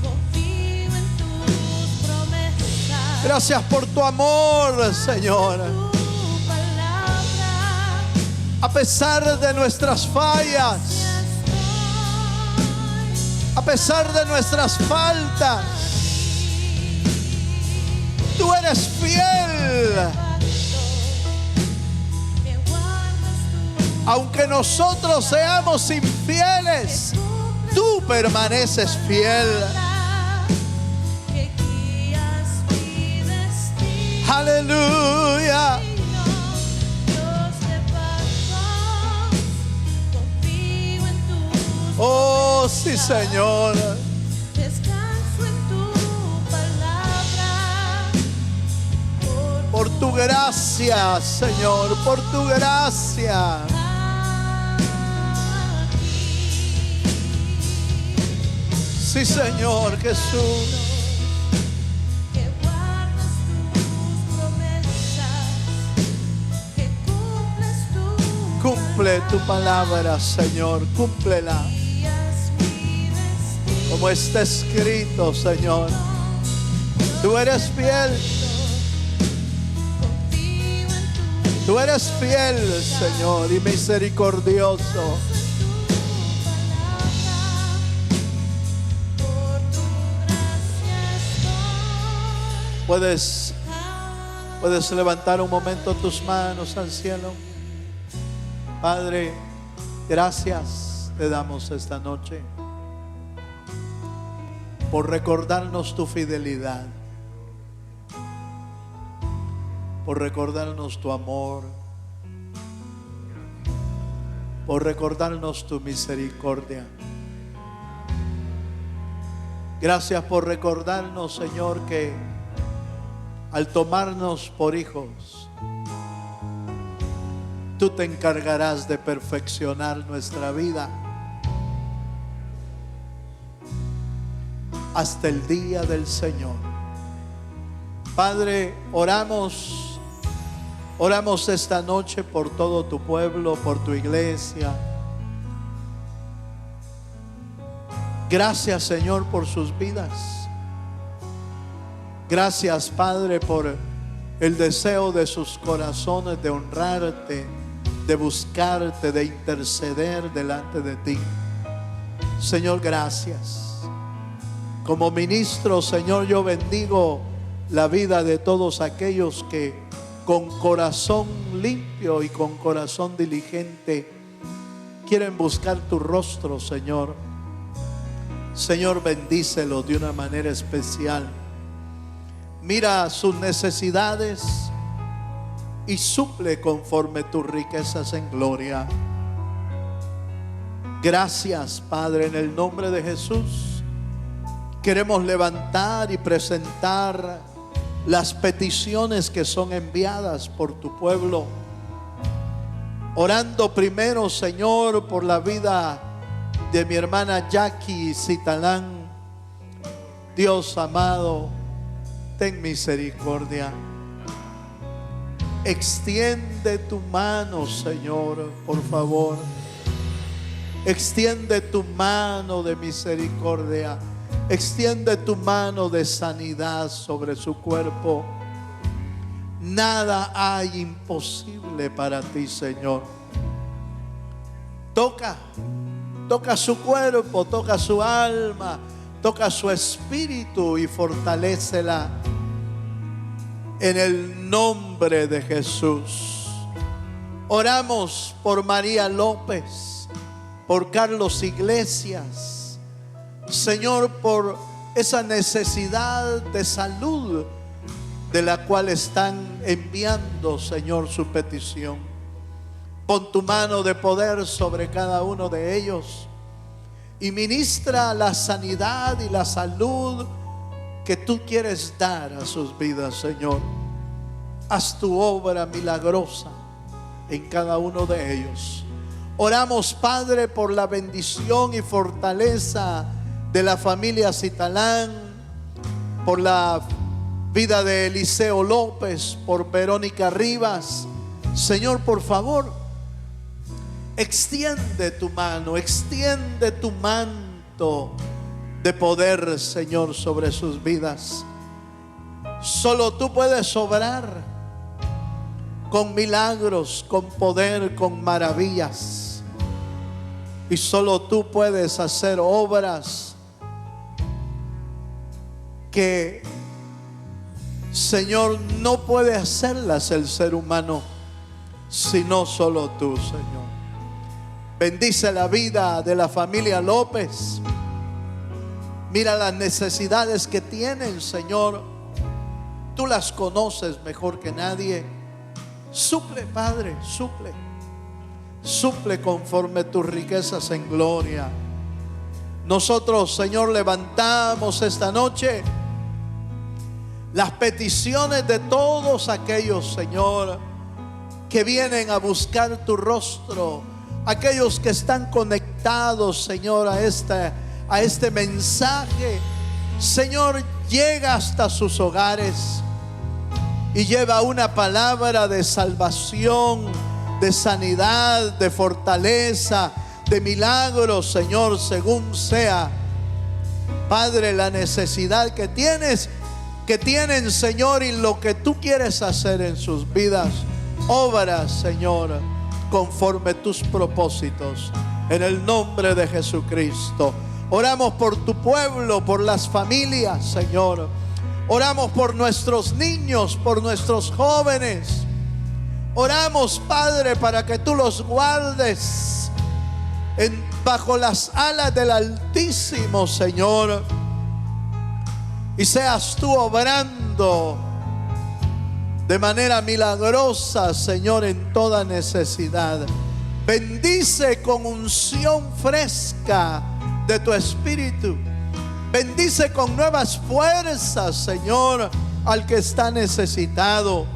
Confío en tus promesas, Gracias por tu amor, Señor. tu palabra, A pesar de nuestras fallas, a pesar de nuestras faltas, tú eres fiel. que guardas tu Aunque nosotros seamos infieles, tú permaneces fiel. que guías mi destino. Aleluya. Dios de pactos, confío en tus Oh, sí, Señor. descanso en tu palabra. Por tu gracia, Señor, por tu gracia. Sí, Señor Jesús. Que guardas tus promesas, que cumples tu Cumple tu palabra, Señor, cúmplela. guías mi destino. Como está escrito, Señor. Tú eres fiel. Confío en tu Tú eres fiel, Señor, y misericordioso. palabra, por tu gracia estoy. Puedes levantar un momento tus manos al cielo. Padre, gracias te damos esta noche por recordarnos tu fidelidad, por recordarnos tu amor, por recordarnos tu misericordia. Gracias por recordarnos, Señor, que al tomarnos por hijos, tú te encargarás de perfeccionar nuestra vida hasta el día del Señor. Padre, oramos esta noche por todo tu pueblo, por tu iglesia. Gracias, Señor, por sus vidas. Gracias, Padre, por el deseo de sus corazones de honrarte, de buscarte, de interceder delante de ti. Señor, gracias. Como ministro, Señor, yo bendigo la vida de todos aquellos que con corazón limpio y con corazón diligente quieren buscar tu rostro, Señor. Señor, bendícelos de una manera especial. Mira sus necesidades y suple conforme tus riquezas en gloria. Gracias, Padre, en el nombre de Jesús. Queremos levantar y presentar las peticiones que son enviadas por tu pueblo. Orando primero, Señor, por la vida de mi hermana Jackie Citalán. Dios amado, ten misericordia. Extiende tu mano, Señor, por favor. Extiende tu mano de misericordia. Extiende tu mano de sanidad sobre su cuerpo. Nada hay imposible para ti, Señor. Toca su cuerpo, toca su alma, toca su espíritu y fortalécela en el nombre de Jesús. Oramos por María López, por Carlos Iglesias, Señor, por esa necesidad de salud de la cual están enviando, Señor, su petición. Pon tu mano de poder sobre cada uno de ellos y ministra la sanidad y la salud que tú quieres dar a sus vidas, Señor. Haz tu obra milagrosa en cada uno de ellos. Oramos, Padre, por la bendición y fortaleza de la familia Citalán, por la vida de Eliseo López, por Verónica Rivas. Señor, por favor, extiende tu mano, extiende tu manto de poder, Señor, sobre sus vidas. Solo tú puedes obrar con milagros, con poder, con maravillas. Y solo tú puedes hacer obras que, Señor, no puede hacerlas el ser humano, sino solo tú, Señor. Bendice la vida de la familia López. Mira las necesidades que tienen, Señor. Tú las conoces mejor que nadie. Suple, Padre, suple. Suple conforme tus riquezas en gloria. Nosotros, Señor, levantamos esta noche las peticiones de todos aquellos, Señor, que vienen a buscar tu rostro. Aquellos que están conectados, Señor, a este mensaje. Señor, llega hasta sus hogares y lleva una palabra de salvación, de sanidad, de fortaleza, de milagros, Señor, según sea, Padre, la necesidad que tienen, Señor, y lo que tú quieres hacer en sus vidas. Obra, Señor, conforme tus propósitos, en el nombre de Jesucristo. Oramos por tu pueblo, por las familias, Señor. Oramos por nuestros niños, por nuestros jóvenes. Oramos, Padre, para que tú los guardes bajo las alas del Altísimo, Señor, y seas tú obrando de manera milagrosa, Señor, en toda necesidad. Bendice con unción fresca de tu Espíritu. Bendice con nuevas fuerzas, Señor, al que está necesitado.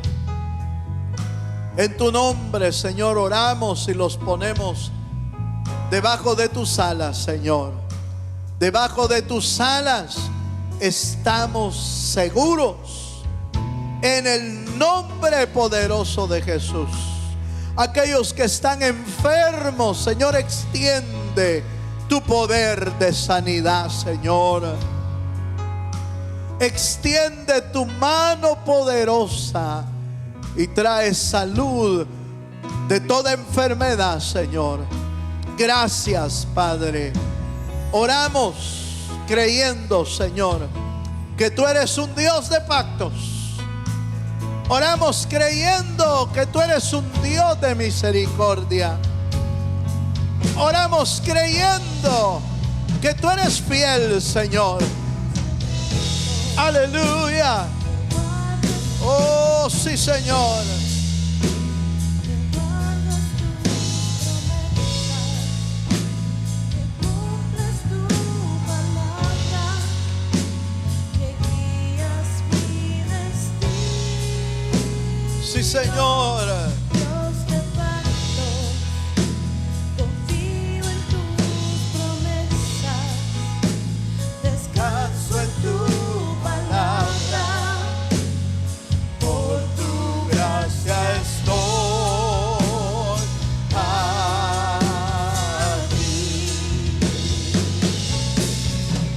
En tu nombre, Señor, oramos y los ponemos debajo de tus alas, Señor. Debajo de tus alas estamos seguros, en el nombre poderoso de Jesús. Aquellos que están enfermos, Señor, extiende tu poder de sanidad, Señor. Extiende tu mano poderosa y trae salud de toda enfermedad, Señor. Gracias, Padre. Oramos creyendo, Señor, que tú eres un Dios de pactos. Oramos creyendo que tú eres un Dios de misericordia. Oramos creyendo que tú eres fiel, Señor. Aleluya. Oh, sí, Señor. Sí, Señor. Dios de pacto, confío en tus promesas, descanso en tu palabra,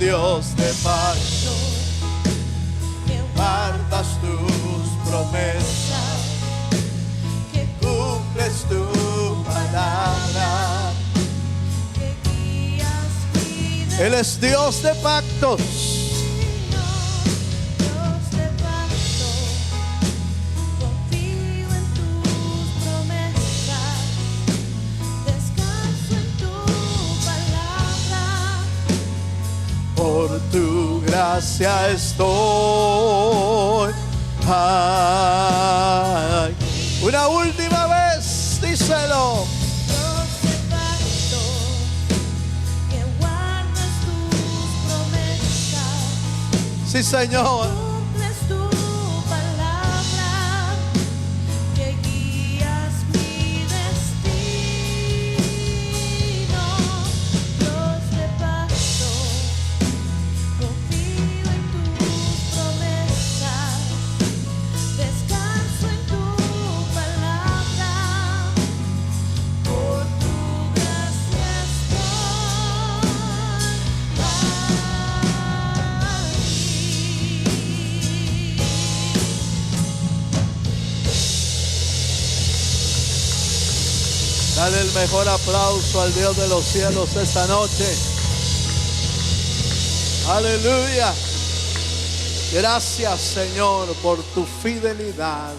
Dios de pacto, que guardas tus promesas, que cumples tu palabra. que guías mi Él es Dios de pactos. destino, Dios de pacto, confío en tus promesas, descanso en tu palabra. Por tu gracia estoy. Ay. Una última vez, díselo. Dios de pacto, que guardas tus promesas, Sí, Señor. cumples tu palabra, que guías mi destino. Dios de pacto, confío en tus promesas, descanso en tu palabra. Por tu gracia estoy aquí. Dale el mejor aplauso al Dios de los cielos esta noche. Aleluya. Gracias, Señor, por tu fidelidad.